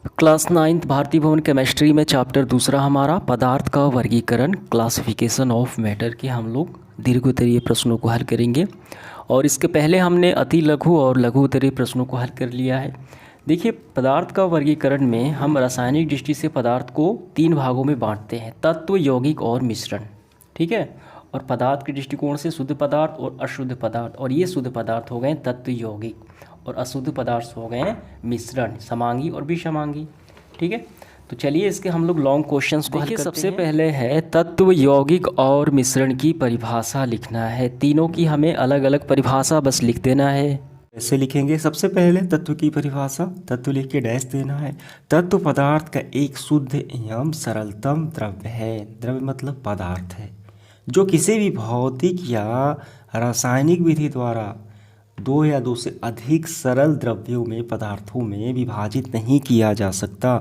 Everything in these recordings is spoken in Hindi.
क्लास नाइन्थ भारतीय भवन केमिस्ट्री में चैप्टर दूसरा हमारा पदार्थ का वर्गीकरण क्लासिफिकेशन ऑफ मैटर के हम लोग दीर्घ उत्तरीय प्रश्नों को हल करेंगे। और इसके पहले हमने अति लघु और लघु उत्तरीय प्रश्नों को हल कर लिया है। देखिए, पदार्थ का वर्गीकरण में हम रासायनिक दृष्टि से पदार्थ को तीन भागों में बांटते हैं: तत्व, यौगिक और मिश्रण। ठीक है। और पदार्थ के दृष्टिकोण से शुद्ध पदार्थ और अशुद्ध पदार्थ, और ये शुद्ध पदार्थ हो गए तत्व, यौगिक, और अशुद्ध पदार्थ हो गए मिश्रण, समांगी और विषमांगी। ठीक है। तो चलिए इसके हम लोग लॉन्ग क्वेश्चंस को हल करते हैं। सबसे पहले है तत्व, यौगिक और मिश्रण की परिभाषा लिखना है। तीनों की हमें अलग अलग परिभाषा बस लिख देना है। ऐसे लिखेंगे, सबसे पहले तत्व की परिभाषा, तत्व लिख के डैश देना है। तत्व पदार्थ का एक शुद्ध एवं सरलतम द्रव्य है। द्रव्य मतलब पदार्थ है जो किसी भी भौतिक या रासायनिक विधि द्वारा दो या दो से अधिक सरल द्रव्यों में पदार्थों में विभाजित नहीं किया जा सकता।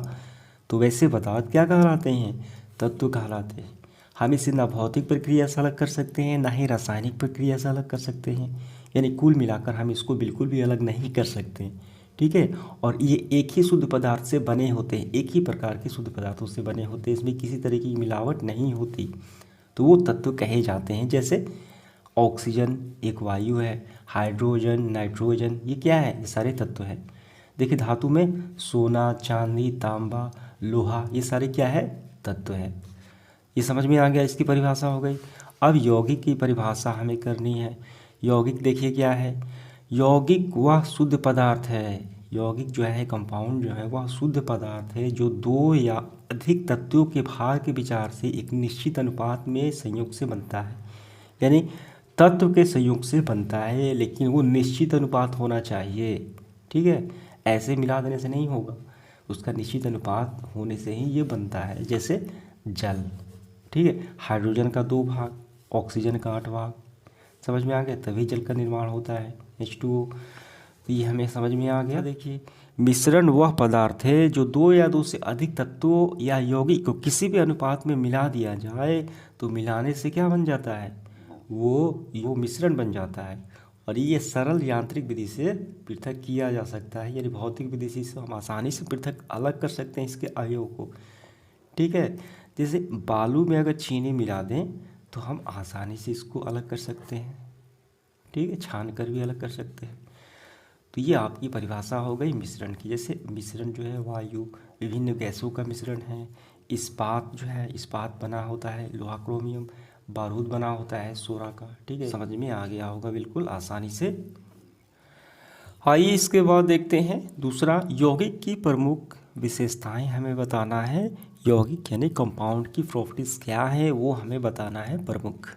तो वैसे पदार्थ क्या कहलाते हैं? तत्व कहलाते हैं। हम इसे ना भौतिक प्रक्रिया से अलग कर सकते हैं, ना ही रासायनिक प्रक्रिया से अलग कर सकते हैं। यानी कुल मिलाकर हम इसको बिल्कुल भी अलग नहीं कर सकते। ठीक है। और ये एक ही शुद्ध पदार्थ से बने होते हैं, एक ही प्रकार के शुद्ध पदार्थों से बने होते हैं, इसमें किसी तरह की मिलावट नहीं होती। तो वो तत्व कहे जाते हैं। जैसे ऑक्सीजन एक वायु है, हाइड्रोजन, नाइट्रोजन, ये क्या है? ये सारे तत्व हैं। देखिए, धातु में सोना, चांदी, तांबा, लोहा, ये सारे क्या है? तत्व है। ये समझ में आ गया, इसकी परिभाषा हो गई। अब यौगिक की परिभाषा हमें करनी है। यौगिक देखिए क्या है? यौगिक वह शुद्ध पदार्थ है, यौगिक जो है कंपाउंड जो है वह शुद्ध पदार्थ है जो दो या अधिक तत्वों के भार के विचार से एक निश्चित अनुपात में संयोग से बनता है। यानी तत्व के संयोग से बनता है, लेकिन वो निश्चित अनुपात होना चाहिए। ठीक है। ऐसे मिला देने से नहीं होगा, उसका निश्चित अनुपात होने से ही ये बनता है। जैसे जल, ठीक है, हाइड्रोजन का 2 भाग, ऑक्सीजन का 8 भाग। समझ में आ गया? तभी जल का निर्माण होता है, H2O। तो ये हमें समझ में आ गया। देखिए, मिश्रण वह पदार्थ है जो दो या दो से अधिक तत्वों या यौगिक को किसी भी अनुपात में मिला दिया जाए तो मिलाने से क्या बन जाता है? वो मिश्रण बन जाता है। और ये सरल यांत्रिक विधि से पृथक किया जा सकता है। यानी भौतिक विधि से हम आसानी से पृथक अलग कर सकते हैं इसके अवयव को। ठीक है। जैसे बालू में अगर चीनी मिला दें तो हम आसानी से इसको अलग कर सकते हैं। ठीक है, छान कर भी अलग कर सकते हैं। तो ये आपकी परिभाषा हो गई मिश्रण की। जैसे मिश्रण जो है वायु, विभिन्न गैसों का मिश्रण है। इस्पात जो है, इस्पात बना होता है लोहा, क्रोमियम। बारूद बना होता है सोना का। ठीक है, समझ में आ गया होगा बिल्कुल आसानी से। आइए इसके बाद देखते हैं दूसरा, यौगिक की प्रमुख विशेषताएं हमें बताना है। यौगिक यानी कंपाउंड की प्रॉपर्टीज क्या है वो हमें बताना है प्रमुख।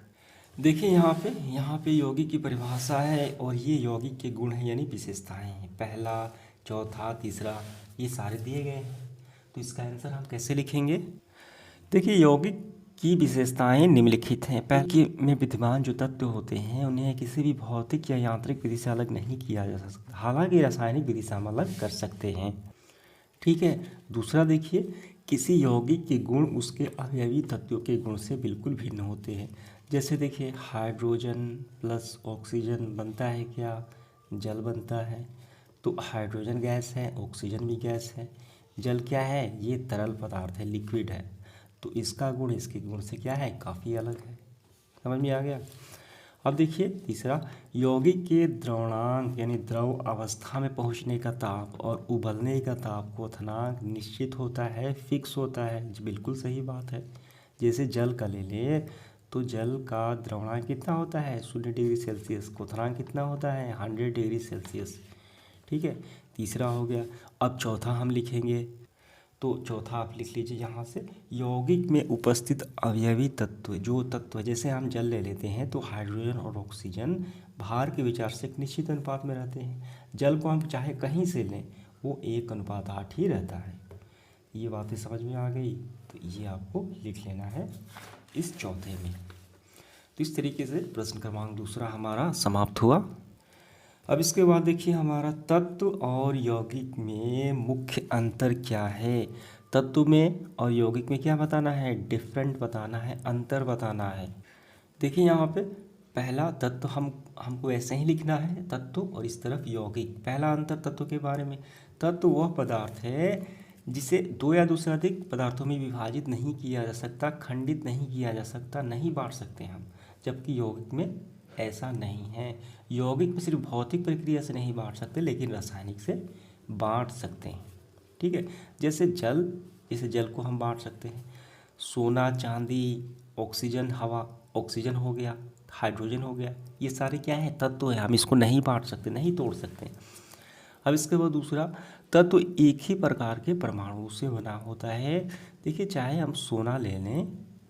देखिए यहाँ पे यौगिक की परिभाषा है और ये यौगिक के गुण हैं यानी विशेषताएं हैं। पहला, चौथा, तीसरा, ये सारे दिए गए हैं। तो इसका आंसर हम कैसे लिखेंगे? देखिए, यौगिक की विशेषताएं निम्नलिखित हैं। पहले में विद्यमान जो तत्व होते हैं उन्हें किसी भी भौतिक या यांत्रिक विधि से अलग नहीं किया जा सकता, हालांकि रासायनिक विधि से हम अलग कर सकते हैं। ठीक है। दूसरा देखिए, किसी यौगिक के गुण उसके अवयवी तत्वों के गुण से बिल्कुल भिन्न होते हैं। जैसे देखिए, हाइड्रोजन प्लस ऑक्सीजन बनता है क्या? जल बनता है। तो हाइड्रोजन गैस है, ऑक्सीजन भी गैस है। जल क्या है? ये तरल पदार्थ है, लिक्विड है। तो इसका गुण इसके गुण से क्या है? काफ़ी अलग है। समझ में आ गया? अब देखिए तीसरा, यौगिक के द्रवणांक यानी द्रव अवस्था में पहुंचने का ताप और उबलने का ताप क्वथनांक निश्चित होता है, फिक्स होता है। जी बिल्कुल सही बात है। जैसे जल का ले ले तो जल का द्रवणांक कितना होता है? 0 डिग्री सेल्सियस। क्वथनांक कितना होता है? 100 डिग्री सेल्सियस। ठीक है, तीसरा हो गया। अब चौथा हम लिखेंगे, तो चौथा आप लिख लीजिए यहाँ से, यौगिक में उपस्थित अवयवी तत्व, जो तत्व, जैसे हम जल ले लेते हैं तो हाइड्रोजन और ऑक्सीजन भार के विचार से एक निश्चित अनुपात में रहते हैं। जल को हम चाहे कहीं से लें वो 1:8 ही रहता है। ये बातें समझ में आ गई? तो ये आपको लिख लेना है इस चौथे में। तो इस तरीके से प्रश्न क्रमांक दूसरा हमारा समाप्त हुआ। अब इसके बाद देखिए हमारा तत्व और यौगिक में मुख्य अंतर क्या है। तत्व में और यौगिक में क्या बताना है? डिफरेंट बताना है, अंतर बताना है। देखिए यहाँ पे पहला तत्व हमको ऐसे ही लिखना है, तत्व, और इस तरफ यौगिक। पहला अंतर तत्व के बारे में, तत्व वह पदार्थ है जिसे दो या दो से अधिक पदार्थों में विभाजित नहीं किया जा सकता, खंडित नहीं किया जा सकता, नहीं बांट सकते हम, जबकि यौगिक में ऐसा नहीं है। यौगिक में सिर्फ भौतिक प्रक्रिया से नहीं बांट सकते, लेकिन रासायनिक से बांट सकते हैं। ठीक है, जैसे जल को हम बांट सकते हैं। सोना, चांदी, ऑक्सीजन, हवा, ऑक्सीजन हो गया, हाइड्रोजन हो गया, ये सारे क्या है, तत्व है, हम इसको नहीं बांट सकते, नहीं तोड़ सकते। अब इसके बाद दूसरा, तत्व एक ही प्रकार के परमाणु से बना होता है। देखिए, चाहे हम सोना ले लें,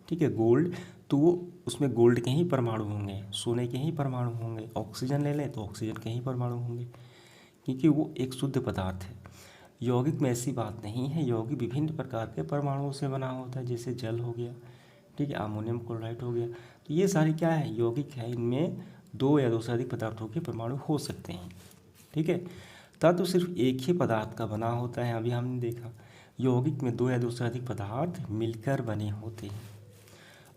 ठीक है, गोल्ड, तो वो उसमें गोल्ड के ही परमाणु होंगे, सोने के ही परमाणु होंगे। ऑक्सीजन ले लें तो ऑक्सीजन के ही परमाणु होंगे, क्योंकि वो एक शुद्ध पदार्थ है। यौगिक में ऐसी बात नहीं है, यौगिक विभिन्न प्रकार के परमाणुओं से बना होता है, जैसे जल हो गया, ठीक है, अमोनियम क्लोराइड हो गया, तो ये सारे क्या है, यौगिक है। इनमें दो या दो से अधिक पदार्थों के परमाणु हो सकते हैं। ठीक है, तत्व सिर्फ एक ही पदार्थ का बना होता है, अभी हमने देखा। यौगिक में दो या दो से अधिक पदार्थ मिलकर बने होते हैं।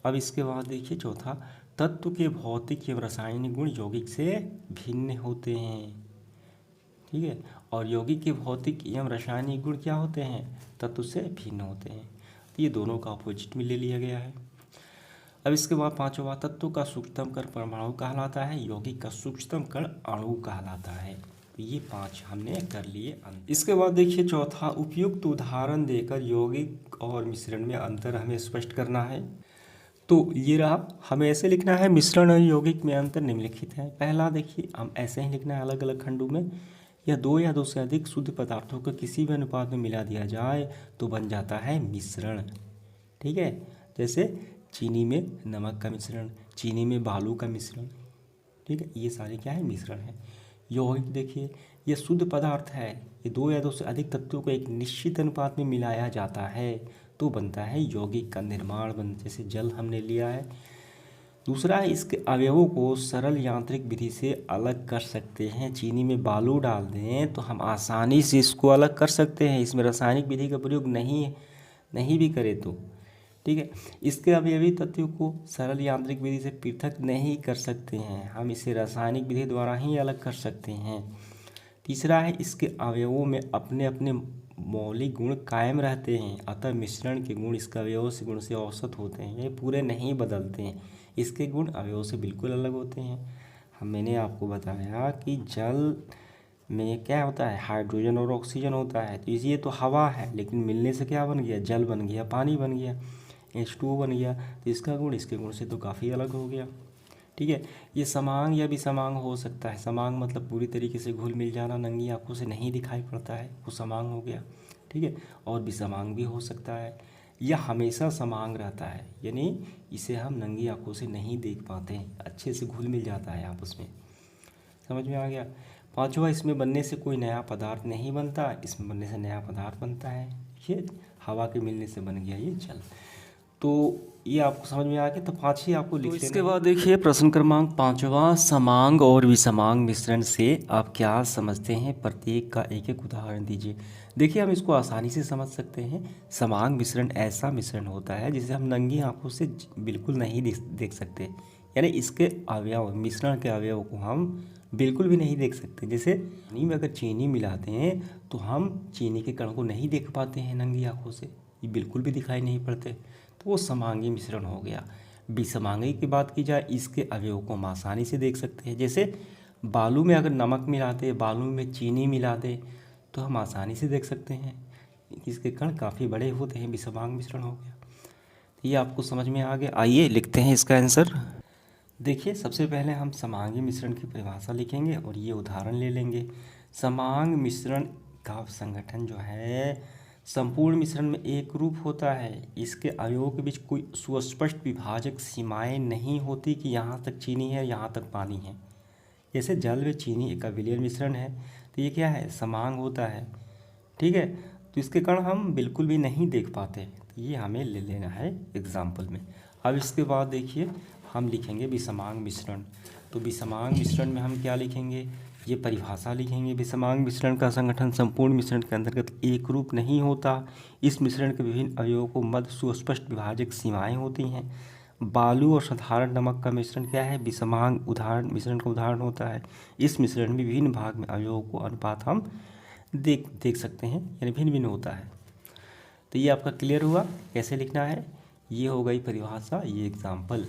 अब इसके बाद देखिए चौथा, तत्व के भौतिक एवं रासायनिक गुण यौगिक से भिन्न होते हैं। ठीक है, और यौगिक के भौतिक एवं रासायनिक गुण क्या होते हैं, तत्व से भिन्न होते हैं। तो ये दोनों का अपोजिट में ले लिया गया है। अब इसके बाद पांचवा, तत्व का सूक्ष्मतम कण परमाणु कहलाता है, यौगिक का सूक्ष्मतम कण अणु कहलाता है। तो ये 5 हमने कर लिए। इसके बाद देखिए चौथा, उपयुक्त उदाहरण देकर यौगिक और मिश्रण में अंतर हमें स्पष्ट करना है। तो ये रहा, हमें ऐसे लिखना है, मिश्रण और यौगिक में अंतर निम्नलिखित है। पहला देखिए, हम ऐसे ही लिखना है अलग अलग खंडों में, या दो से अधिक शुद्ध पदार्थों को किसी भी अनुपात में मिला दिया जाए तो बन जाता है मिश्रण। ठीक है, जैसे चीनी में नमक का मिश्रण, चीनी में बालू का मिश्रण। ठीक है, ये सारे क्या है, मिश्रण है। यौगिक देखिए, ये शुद्ध पदार्थ है, ये दो या दो से अधिक तत्वों को एक निश्चित अनुपात में मिलाया जाता है तो बनता है यौगिक का निर्माण जैसे जल हमने लिया है। दूसरा है, इसके अवयवों को सरल यांत्रिक विधि से अलग कर सकते हैं। चीनी में बालू डाल दें तो हम आसानी से इसको अलग कर सकते हैं, इसमें रासायनिक विधि का प्रयोग नहीं भी करें तो। ठीक है, इसके अवयवी तत्वों को सरल यांत्रिक विधि से पृथक नहीं कर सकते हैं, हम इसे रासायनिक विधि द्वारा ही अलग कर सकते हैं। तीसरा है, इसके अवयवों में अपने अपने मौलिक गुण कायम रहते हैं, अतः मिश्रण के गुण इसके अवयव से गुण से औसत होते हैं, ये पूरे नहीं बदलते हैं, इसके गुण अवयव से बिल्कुल अलग होते हैं। मैंने आपको बताया कि जल में क्या होता है, हाइड्रोजन और ऑक्सीजन होता है, तो ये तो हवा है, लेकिन मिलने से क्या बन गया, जल बन गया, पानी बन गया, H2O बन गया, तो इसका गुण इसके गुण से तो काफ़ी अलग हो गया। ठीक है, ये समांग या विसमांग हो सकता है। समांग मतलब पूरी तरीके से घुल मिल जाना, नंगी आंखों से नहीं दिखाई पड़ता है, वो समांग हो गया। ठीक है, और विसमांग भी हो सकता है, यह हमेशा समांग रहता है, यानी इसे हम नंगी आंखों से नहीं देख पाते हैं, अच्छे से घुल मिल जाता है आपस में। समझ में आ गया। पांचवा, इसमें बनने से कोई नया पदार्थ नहीं बनता, इसमें बनने से नया पदार्थ बनता है। ये हवा के मिलने से बन गया ये जल। तो ये आपको समझ में आ गया, तो 5 ही आपको लिख लेना। इसके बाद देखिए प्रश्न क्रमांक 5वां, समांग और विसमांग मिश्रण से आप क्या समझते हैं, प्रत्येक का एक एक उदाहरण दीजिए। देखिए, हम इसको आसानी से समझ सकते हैं। समांग मिश्रण ऐसा मिश्रण होता है जिसे हम नंगी आंखों से बिल्कुल नहीं देख सकते, यानी इसके अवयव, मिश्रण के अवयव को हम बिल्कुल भी नहीं देख सकते। जैसे पानी में अगर चीनी मिलाते हैं तो हम चीनी के कण को नहीं देख पाते हैं नंगी आंखों से, ये बिल्कुल भी दिखाई नहीं पड़ते, तो वो समांगी मिश्रण हो गया। विसमांगी की बात की जाए, इसके अवयवों को हम आसानी से देख सकते हैं। जैसे बालू में अगर नमक मिलाते, बालू में चीनी मिलाते तो हम आसानी से देख सकते हैं, इसके कण काफ़ी बड़े होते हैं, विसमांग मिश्रण हो गया। ये आपको समझ में आ गया। आइए लिखते हैं इसका आंसर। देखिए, सबसे पहले हम समांगी मिश्रण की परिभाषा लिखेंगे और ये उदाहरण ले लेंगे। समांग मिश्रण का संगठन जो है संपूर्ण मिश्रण में एक रूप होता है, इसके अवयवों के बीच कोई सुस्पष्ट विभाजक सीमाएं नहीं होती कि यहाँ तक चीनी है, यहाँ तक पानी है। जैसे जल व चीनी एक अविलीय मिश्रण है, तो ये क्या है, समांग होता है। ठीक है, तो इसके कण हम बिल्कुल भी नहीं देख पाते, तो ये हमें ले लेना है एग्जाम्पल में। अब इसके बाद देखिए हम लिखेंगे विसमांग मिश्रण। तो विसमांग मिश्रण में हम क्या लिखेंगे, ये परिभाषा लिखेंगे। विसमांग मिश्रण का संगठन संपूर्ण मिश्रण के अंतर्गत एक रूप नहीं होता, इस मिश्रण के विभिन्न अवयवों को मध्य सुस्पष्ट विभाजक सीमाएं होती हैं। बालू और साधारण नमक का मिश्रण क्या है, विसमांग उदाहरण मिश्रण का उदाहरण होता है। इस मिश्रण में विभिन्न भाग में अवयवों को अनुपात हम देख सकते हैं, यानी भिन्न भिन्न होता है। तो ये आपका क्लियर हुआ कैसे लिखना है। ये हो गई परिभाषा, ये एग्जाम्पल,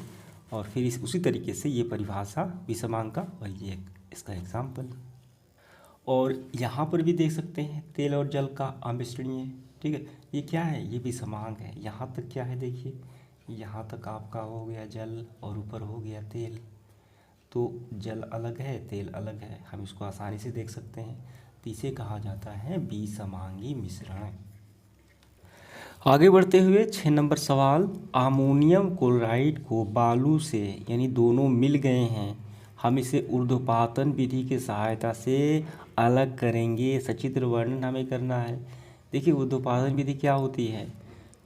और फिर उसी तरीके से ये परिभाषा विषमांक का, और ये इसका एग्जाम्पल। और यहाँ पर भी देख सकते हैं तेल और जल का अमिश्रणीय, ठीक है। ये क्या है, ये विषमांक है। यहाँ तक क्या है देखिए, यहाँ तक आपका हो गया जल और ऊपर हो गया तेल। तो जल अलग है, तेल अलग है, हम इसको आसानी से देख सकते हैं। तो इसे कहा जाता है विषमांगी मिश्रण। आगे बढ़ते हुए 6 नंबर सवाल, अमोनियम क्लोराइड को बालू से यानी दोनों मिल गए हैं, हम इसे ऊर्ध्वपातन विधि की सहायता से अलग करेंगे, सचित्र वर्णन हमें करना है। देखिए ऊर्ध्वपातन विधि क्या होती है,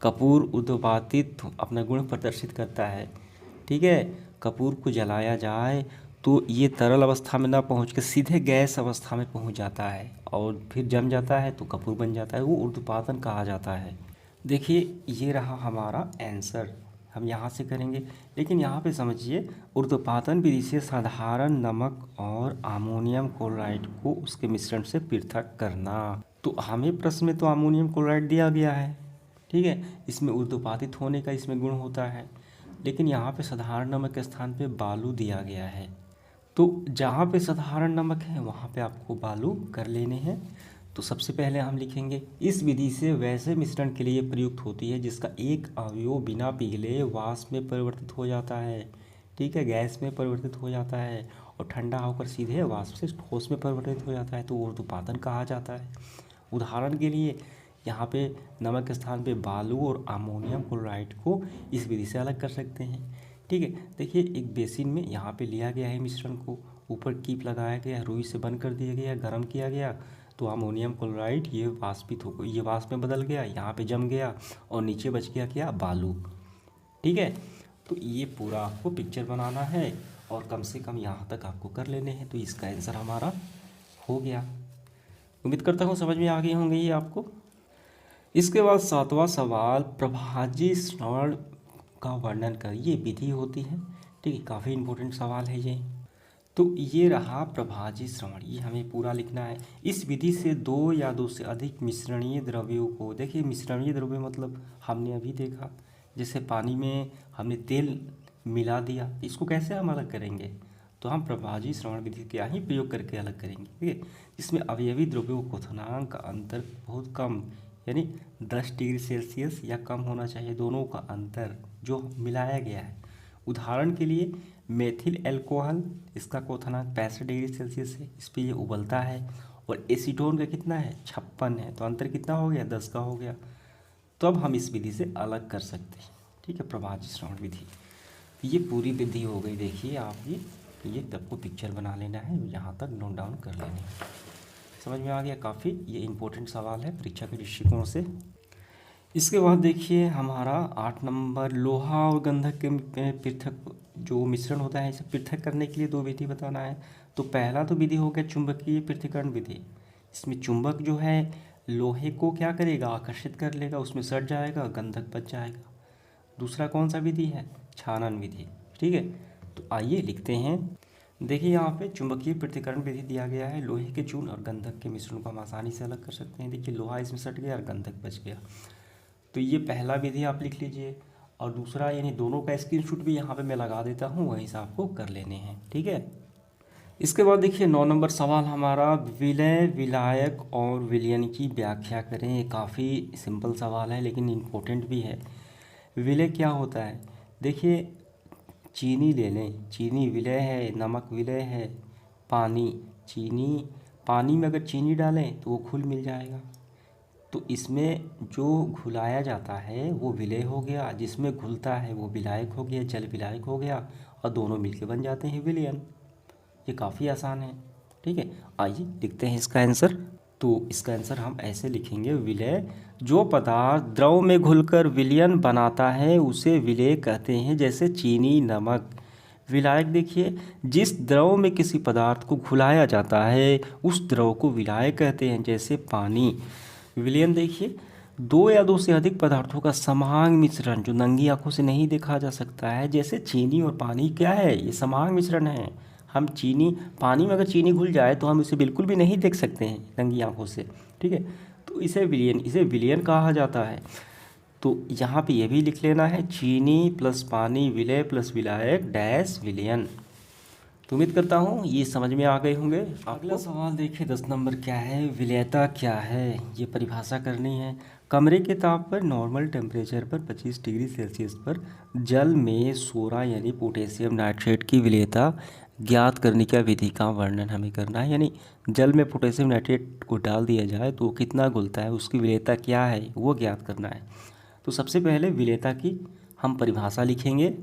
कपूर ऊर्ध्वपातित अपना गुण प्रदर्शित करता है, ठीक है। कपूर को जलाया जाए तो ये तरल अवस्था में ना पहुँच के सीधे गैस अवस्था में पहुँच जाता है और फिर जम जाता है तो कपूर बन जाता है, वो ऊर्ध्वपातन कहा जाता है। देखिए ये रहा हमारा आंसर, हम यहाँ से करेंगे। लेकिन यहाँ पे समझिए ऊर्ध्वपातन विधि से साधारण नमक और अमोनियम क्लोराइड को उसके मिश्रण से पृथक करना। तो हमें प्रश्न में तो अमोनियम क्लोराइड दिया गया है, ठीक है, इसमें ऊर्ध्वपातित होने का इसमें गुण होता है। लेकिन यहाँ पे साधारण नमक के स्थान पे बालू दिया गया है, तो जहाँ पे साधारण नमक है वहाँ पे आपको बालू कर लेने हैं। तो सबसे पहले हम लिखेंगे, इस विधि से वैसे मिश्रण के लिए प्रयुक्त होती है जिसका एक अवयव बिना पिघले वाष्प में परिवर्तित हो जाता है, ठीक है, गैस में परिवर्तित हो जाता है और ठंडा होकर सीधे वाष्प से ठोस में परिवर्तित हो जाता है, तो ऊर्ध्वपातन कहा जाता है। उदाहरण के लिए यहाँ पे नमक के स्थान पे बालू और अमोनियम क्लोराइड को इस विधि से अलग कर सकते हैं, ठीक है। देखिए एक बेसिन में यहाँ पे लिया गया है मिश्रण को, ऊपर कीप लगाया गया, रुई से बंद कर दिया गया, गर्म किया गया, तो अमोनियम क्लोराइड ये वाष्पित हो, ये वाष्प में बदल गया, यहाँ पे जम गया और नीचे बच गया क्या, बालू, ठीक है। तो ये पूरा आपको पिक्चर बनाना है और कम से कम यहाँ तक आपको कर लेने हैं। तो इसका आंसर हमारा हो गया। उम्मीद करता हूँ समझ में आ गए होंगे ये आपको। इसके बाद 7वां सवाल, प्रभाजी श्रवण का वर्णन कर, ये विधि होती है, ठीक है, काफ़ी इंपॉर्टेंट सवाल है ये। तो ये रहा प्रभाजी श्रवण, ये हमें पूरा लिखना है। इस विधि से दो या दो से अधिक मिश्रणीय द्रव्यों को, देखिए मिश्रणीय द्रव्य मतलब हमने अभी देखा जैसे पानी में हमने तेल मिला दिया, इसको कैसे हम अलग करेंगे, तो हम प्रभाजी श्रवण विधि का ही प्रयोग करके अलग करेंगे, ठीक है। इसमें अवयवी द्रव्यों को क्वथनांक का अंतर बहुत कम यानी 10 डिग्री सेल्सियस या कम होना चाहिए, दोनों का अंतर जो मिलाया गया है। उदाहरण के लिए मेथिल एल्कोहल, इसका क्वथनांक 65 डिग्री सेल्सियस है, इस पर ये उबलता है, और एसीटोन का कितना है 56 है, तो अंतर कितना हो गया 10 का हो गया। तो अब हम इस विधि से अलग कर सकते हैं, ठीक है, प्रभाजी श्रवण विधि। ये पूरी विधि हो गई, देखिए आप ये सबको पिक्चर बना लेना है, यहाँ तक नोट डाउन कर लेना है। समझ में आ गया, काफ़ी ये इंपॉर्टेंट सवाल है परीक्षा के दृष्टिकोण से। इसके बाद देखिए हमारा 8 नंबर, लोहा और गंधक के पृथक जो मिश्रण होता है इसे पृथक करने के लिए 2 विधि बताना है। तो पहला तो विधि हो गया चुंबकीय पृथक्करण विधि, इसमें चुंबक जो है लोहे को क्या करेगा, आकर्षित कर लेगा, उसमें सट जाएगा, गंधक बच जाएगा। दूसरा कौन सा विधि है, छानन विधि, ठीक है। तो आइए लिखते हैं, देखिए यहाँ पे चुंबकीय पृथक्करण विधि दिया गया है, लोहे के चूर्ण और गंधक के मिश्रण को हम आसानी से अलग कर सकते हैं। देखिए लोहा इसमें सट गया और गंधक बच गया, तो ये पहला विधि आप लिख लीजिए, और दूसरा यानी दोनों का स्क्रीनशॉट भी यहाँ पे मैं लगा देता हूँ, वहीं से आपको कर लेने हैं, ठीक है। इसके बाद देखिए 9 नंबर सवाल हमारा, विलय, विलायक और विलयन की व्याख्या करें। ये काफ़ी सिंपल सवाल है लेकिन इम्पोर्टेंट भी है। विलय क्या होता है, देखिए चीनी ले लें, चीनी विलय है, नमक विलय है, पानी में अगर चीनी डालें तो वो घुल मिल जाएगा, तो इसमें जो घुलाया जाता है वो विलय हो गया, जिसमें घुलता है वो विलायक हो गया, जल विलायक हो गया, और दोनों मिलके बन जाते हैं विलयन। ये काफ़ी आसान है, ठीक है। आइए लिखते हैं इसका आंसर। तो इसका आंसर हम ऐसे लिखेंगे, विलय, जो पदार्थ द्रव में घुलकर विलयन बनाता है उसे विलय कहते हैं, जैसे चीनी, नमक। विलायक देखिए, जिस द्रव में किसी पदार्थ को घुलाया जाता है उस द्रव को विलायक कहते हैं, जैसे पानी। विलयन देखिए, 2 या 2 से अधिक पदार्थों का समांग मिश्रण जो नंगी आंखों से नहीं देखा जा सकता है, जैसे चीनी और पानी क्या है, ये समांग मिश्रण है। हम पानी में अगर चीनी घुल जाए तो हम इसे बिल्कुल भी नहीं देख सकते हैं नंगी आंखों से, ठीक है। तो इसे विलयन कहा जाता है। तो यहाँ पे ये भी लिख लेना है, चीनी प्लस पानी विलय प्लस विलायक डैश विलयन। तो उम्मीद करता हूँ ये समझ में आ गए होंगे। अगला सवाल देखिए 10 नंबर क्या है, विलयता क्या है, ये परिभाषा करनी है। कमरे के ताप पर नॉर्मल टेम्परेचर पर 25 डिग्री सेल्सियस पर जल में सोडा यानी पोटेशियम नाइट्रेट की विलयता ज्ञात करने की विधि का वर्णन हमें करना है। यानी जल में पोटेशियम नाइट्रेट को डाल दिया जाए तो कितना घुलता है, उसकी विलयता क्या है वो ज्ञात करना है। तो सबसे पहले विलयता की हम परिभाषा लिखेंगे।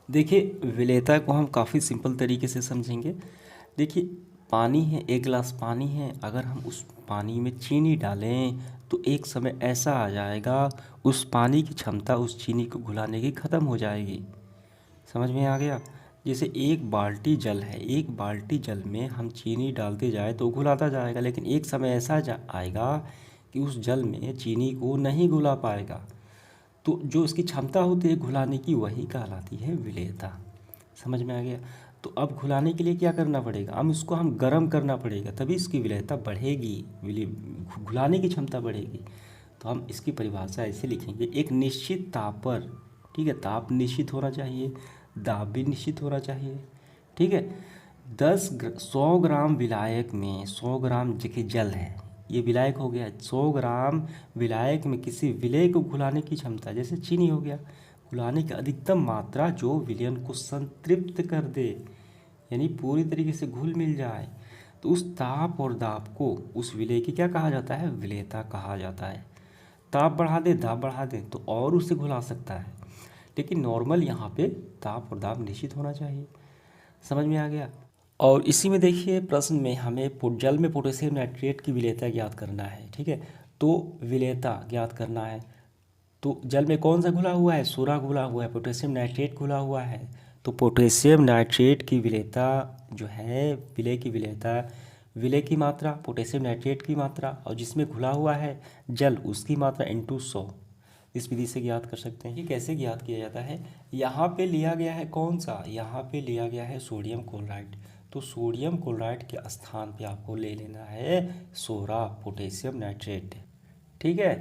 देखिए विलेयता को हम काफ़ी सिंपल तरीके से समझेंगे। देखिए पानी है, एक गिलास पानी है, अगर हम उस पानी में चीनी डालें तो एक समय ऐसा आ जाएगा उस पानी की क्षमता उस चीनी को घुलाने की ख़त्म हो जाएगी। समझ में आ गया। जैसे एक बाल्टी जल है, एक बाल्टी जल में हम चीनी डालते जाए तो घुलाता जाएगा, लेकिन एक समय ऐसा आएगा कि उस जल में चीनी को नहीं घुला पाएगा। तो जो इसकी क्षमता होती है घुलाने की वही कहलाती है विलेयता। समझ में आ गया। तो अब घुलाने के लिए क्या करना पड़ेगा, हम गर्म करना पड़ेगा, तभी इसकी विलेयता बढ़ेगी, घुलाने की क्षमता बढ़ेगी। तो हम इसकी परिभाषा ऐसे लिखेंगे, एक निश्चित ताप पर, ठीक है, ताप निश्चित होना चाहिए, दाब भी निश्चित होना चाहिए, ठीक है। 100 ग्राम विलायक में 100 ग्राम देखिए जल है, ये विलायक हो गया। 100 ग्राम विलायक में किसी विलय को घुलाने की क्षमता, जैसे चीनी हो गया, घुलाने की अधिकतम मात्रा जो विलयन को संतृप्त कर दे, यानी पूरी तरीके से घुल मिल जाए, तो उस ताप और दाब को उस विलय की क्या कहा जाता है, विलेयता कहा जाता है। ताप बढ़ा दे, दाब बढ़ा दे तो और उसे घुला सकता है, लेकिन नॉर्मल यहाँ पे ताप और दाब निश्चित होना चाहिए। समझ में आ गया। और इसी में देखिए प्रश्न में हमें जल में पोटेशियम नाइट्रेट की विलेयता ज्ञात करना है, ठीक है। तो विलेयता ज्ञात करना है तो जल में कौन सा घुला हुआ है, सोडा घुला हुआ है, पोटेशियम नाइट्रेट घुला हुआ है। तो पोटेशियम नाइट्रेट की विलेयता जो है, विलय की विलेयता, विलय की मात्रा पोटेशियम नाइट्रेट की मात्रा और जिसमें घुला हुआ है जल उसकी मात्रा इंटू 100, इस विधि से ज्ञात कर सकते हैं। ये कैसे ज्ञात किया जाता है, यहाँ पे लिया गया है कौन सा, यहाँ पे लिया गया है सोडियम क्लोराइड। तो सोडियम क्लोराइड के स्थान पे आपको ले लेना है सोडा पोटेशियम नाइट्रेट, ठीक है।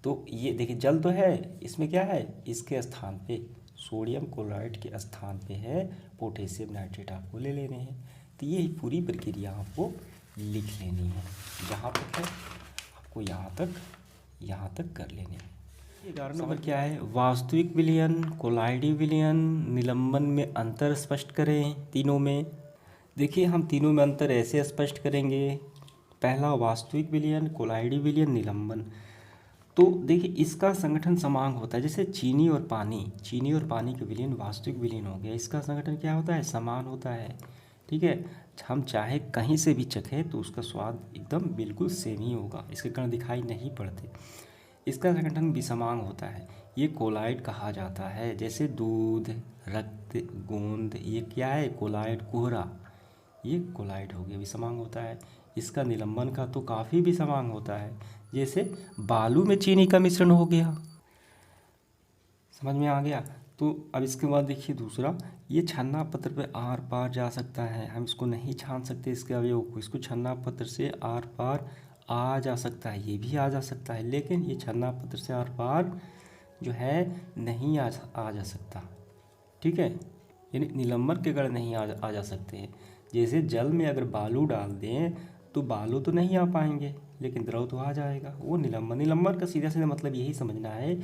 तो ये देखिए जल तो है, इसमें क्या है, इसके स्थान पे सोडियम क्लोराइड के स्थान पे है पोटेशियम नाइट्रेट आपको ले लेने हैं। तो ये पूरी प्रक्रिया आपको लिख लेनी है, जहाँ तक है आपको यहाँ तक कर लेने हैं। 11 नंबर क्या है, वास्तविक विलयन, कोलाइडी विलयन, निलंबन में अंतर स्पष्ट करें तीनों में। देखिए हम तीनों में अंतर ऐसे स्पष्ट करेंगे, पहला वास्तविक विलयन, कोलाइडी विलयन, निलंबन। तो देखिए इसका संगठन समान होता है, जैसे चीनी और पानी के विलयन वास्तविक विलयन हो गया, इसका संगठन क्या होता है, समान होता है, ठीक है। हम चाहे कहीं से भी चखें तो उसका स्वाद एकदम बिल्कुल सेम ही होगा, इसके कण दिखाई नहीं पड़ते। इसका संगठन भी समान होता है, ये कोलाइड कहा जाता है। जैसे दूध, रक्त, गोंद, ये क्या है, कोलाइड, कोहरा, ये कोलाइड हो गया, विषमांग होता है। इसका निलंबन का तो काफ़ी विषमांग होता है, जैसे बालू में चीनी का मिश्रण हो गया। समझ में आ गया। तो अब इसके बाद देखिए दूसरा, ये छन्ना पत्र पे आर पार जा सकता है, हम इसको नहीं छान सकते इसके अवयव को, इसको छन्ना पत्र से आर पार आ जा सकता है, ये भी आ जा सकता है, लेकिन ये छन्ना पत्र से आर पार जो है नहीं आ जा सकता, ठीक है। यानी निलंबन के गण नहीं आ जा सकते हैं। जैसे जल में अगर बालू डाल दें तो बालू तो नहीं आ पाएंगे, लेकिन द्रव तो आ जाएगा, वो निलंबन का सीधा सीधा मतलब यही समझना है,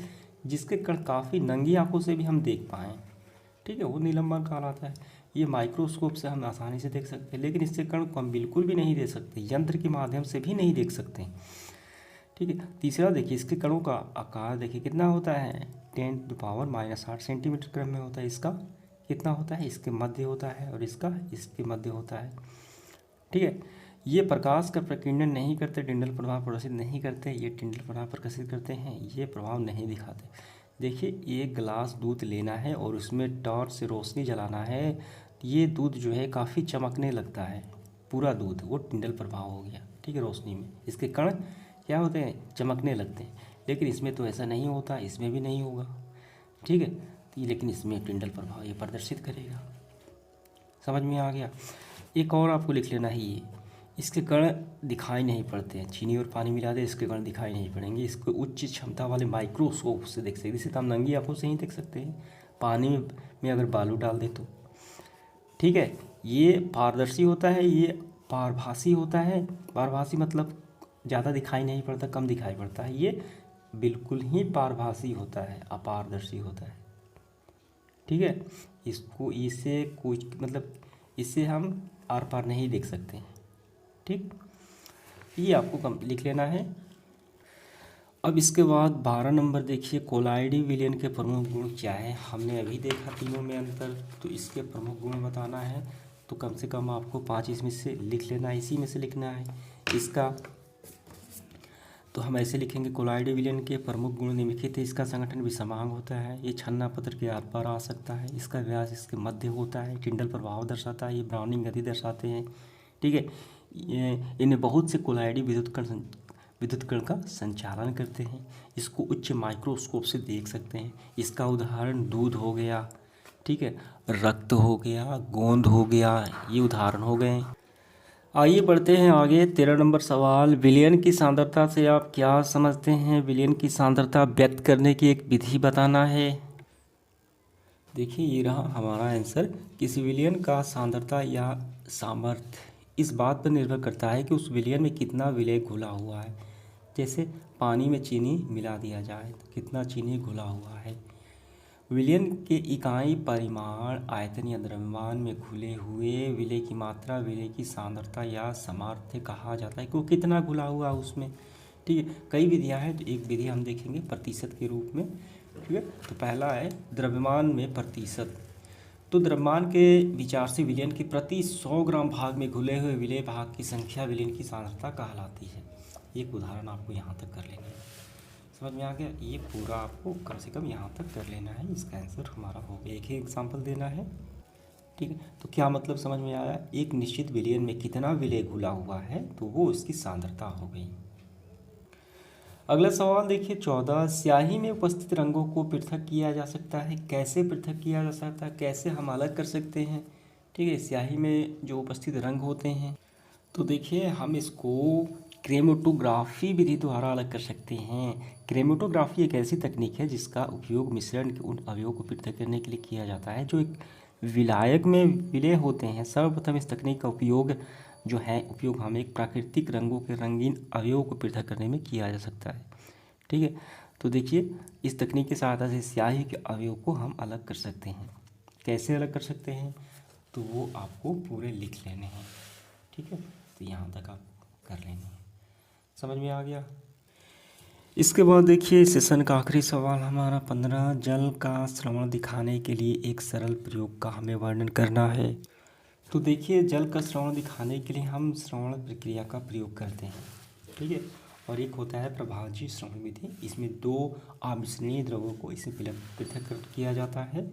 जिसके कण काफ़ी नंगी आंखों से भी हम देख पाएँ, ठीक है, वो निलंबन कहलाता है। ये माइक्रोस्कोप से हम आसानी से देख सकते हैं, लेकिन इससे कण को हम बिल्कुल भी नहीं देख सकते, यंत्र के माध्यम से भी नहीं देख सकते, ठीक है। तीसरा देखिए इसके कणों का आकार देखिए कितना होता है, 10⁻⁻8 सेंटीमीटर क्रम में होता है। इसका कितना होता है, इसके मध्य होता है और इसका इसके मध्य होता है, ठीक है। ये प्रकाश का प्रकीर्णन नहीं करते, टिंडल प्रभाव प्रदर्शित नहीं करते, ये टिंडल प्रभाव प्रकाशित करते हैं, ये प्रभाव नहीं दिखाते। देखिए एक गिलास दूध लेना है और उसमें टॉर्च से रोशनी जलाना है, ये दूध जो है काफ़ी चमकने लगता है, पूरा दूध, वो टिंडल प्रभाव हो गया, ठीक है। रोशनी में इसके कण क्या होते हैं, चमकने लगते हैं, लेकिन इसमें तो ऐसा नहीं होता, इसमें भी नहीं होगा, ठीक है। लेकिन इसमें टिंडल प्रभाव ये प्रदर्शित करेगा। समझ में आ गया। एक और आपको लिख लेना है, इसके कण दिखाई नहीं पड़ते हैं, चीनी और पानी मिला दे इसके कण दिखाई नहीं पड़ेंगे। इसको उच्च क्षमता वाले माइक्रोस्कोप से देख सकते हैं, इसे तो हम नंगी आंखों से ही देख सकते हैं, पानी में अगर बालू डाल दे तो। ठीक है, ये पारदर्शी होता है, ये पारभासी होता है। पारभासी मतलब ज़्यादा दिखाई नहीं पड़ता, कम दिखाई पड़ता है। ये बिल्कुल ही पारभासी होता है, अपारदर्शी होता है। ठीक है, इसको इससे कुछ मतलब इससे हम आर पार नहीं देख सकते हैं। ठीक, ये आपको कम लिख लेना है। अब इसके बाद 12 नंबर देखिए, कोलाइडी विलयन के प्रमुख गुण क्या है। हमने अभी देखा तीनों में अंतर, तो इसके प्रमुख गुण बताना है। तो कम से कम आपको 5 इसमें से लिख लेना है, इसी में से लिखना है इसका। तो हम ऐसे लिखेंगे, कोलाइडी विलयन के प्रमुख गुण निम्नलिखित है। इसका संगठन विषमांग होता है, ये छन्ना पत्र के आर पार आ सकता है, इसका व्यास इसके मध्य होता है, टिंडल प्रभाव दर्शाता है, ये ब्राउनिंग गति दर्शाते हैं। ठीक है, इन्हें बहुत से कोलाइडी विद्युत कण का संचालन करते हैं। इसको उच्च माइक्रोस्कोप से देख सकते हैं। इसका उदाहरण दूध हो गया, ठीक है, रक्त हो गया, गोंद हो गया, ये उदाहरण हो गए। आइए बढ़ते हैं आगे। 13 नंबर सवाल, विलयन की सांद्रता से आप क्या समझते हैं। विलयन की सांद्रता व्यक्त करने की एक विधि बताना है। देखिए, ये रहा हमारा आंसर। किसी विलयन का सांद्रता या सामर्थ्य इस बात पर निर्भर करता है कि उस विलयन में कितना विलय घुला हुआ है। जैसे पानी में चीनी मिला दिया जाए तो कितना चीनी घुला हुआ है। विलयन के इकाई परिमाण, आयतन या द्रव्यमान में घुले हुए विलय की मात्रा विलय की सांद्रता या सामर्थ्य कहा जाता है कि वो कितना घुला हुआ है उसमें। ठीक है, कई विधियां हैं, तो एक विधि हम देखेंगे प्रतिशत के रूप में। ठीक है, तो पहला है द्रव्यमान में प्रतिशत। तो द्रव्यमान के विचार से विलयन के प्रति 100 ग्राम भाग में घुले हुए विलय भाग की संख्या विलयन की सांद्रता कहलाती है। एक उदाहरण आपको यहाँ तक कर लेंगे, समझ में आ गया। ये पूरा आपको कम से कम यहाँ तक कर लेना है। इसका आंसर हमारा हो गया, एक ही एग्जाम्पल देना है। ठीक है, तो क्या मतलब समझ में आया, एक निश्चित विलयन में कितना विलय घुला हुआ है तो वो उसकी सांद्रता हो गई। अगला सवाल देखिए 14, स्याही में उपस्थित रंगों को पृथक किया जा सकता है। कैसे पृथक किया जा सकता है, कैसे हम अलग कर सकते हैं। ठीक है, स्याही में जो उपस्थित रंग होते हैं, तो देखिए हम इसको क्रोमेटोग्राफी विधि द्वारा अलग कर सकते हैं। क्रोमेटोग्राफी एक ऐसी तकनीक है जिसका उपयोग मिश्रण के उन अवयवों को पृथक करने के लिए किया जाता है जो एक विलायक में विलय होते हैं। सर्वप्रथम इस तकनीक का उपयोग हम एक प्राकृतिक रंगों के रंगीन अवयवों को पृथक करने में किया जा सकता है। ठीक है, तो देखिए इस तकनीक की सहायता से स्याही के अवयवों को हम अलग कर सकते हैं। कैसे अलग कर सकते हैं, तो वो आपको पूरे लिख लेने हैं। ठीक है, तो यहाँ तक आप कर लेंगे, समझ में आ गया। इसके बाद देखिए सेशन का आखिरी सवाल हमारा 15, जल का श्रवण दिखाने के लिए एक सरल प्रयोग का हमें वर्णन करना है। तो देखिए जल का श्रवण दिखाने के लिए हम श्रवण प्रक्रिया का प्रयोग करते हैं। ठीक है, और एक होता है प्रभाजी श्रवण विधि। इसमें 2 अमिश्रणीय द्रवों को इसे पृथक किया जाता है।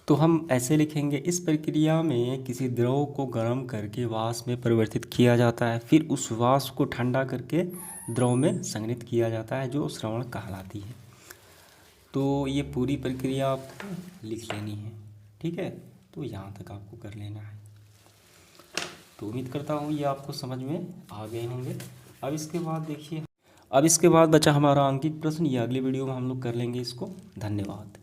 तो हम ऐसे लिखेंगे, इस प्रक्रिया में किसी द्रव को गर्म करके वाष्प में परिवर्तित किया जाता है, फिर उस वाष्प को ठंडा करके द्रव में संघनित किया जाता है, जो श्रवण कहलाती है। तो ये पूरी प्रक्रिया आपको लिख लेनी है। ठीक है, तो यहाँ तक आपको कर लेना है। तो उम्मीद करता हूँ ये आपको समझ में आ गए होंगे। अब इसके बाद बचा हमारा अंकित प्रश्न, ये अगले वीडियो में हम लोग कर लेंगे इसको। धन्यवाद।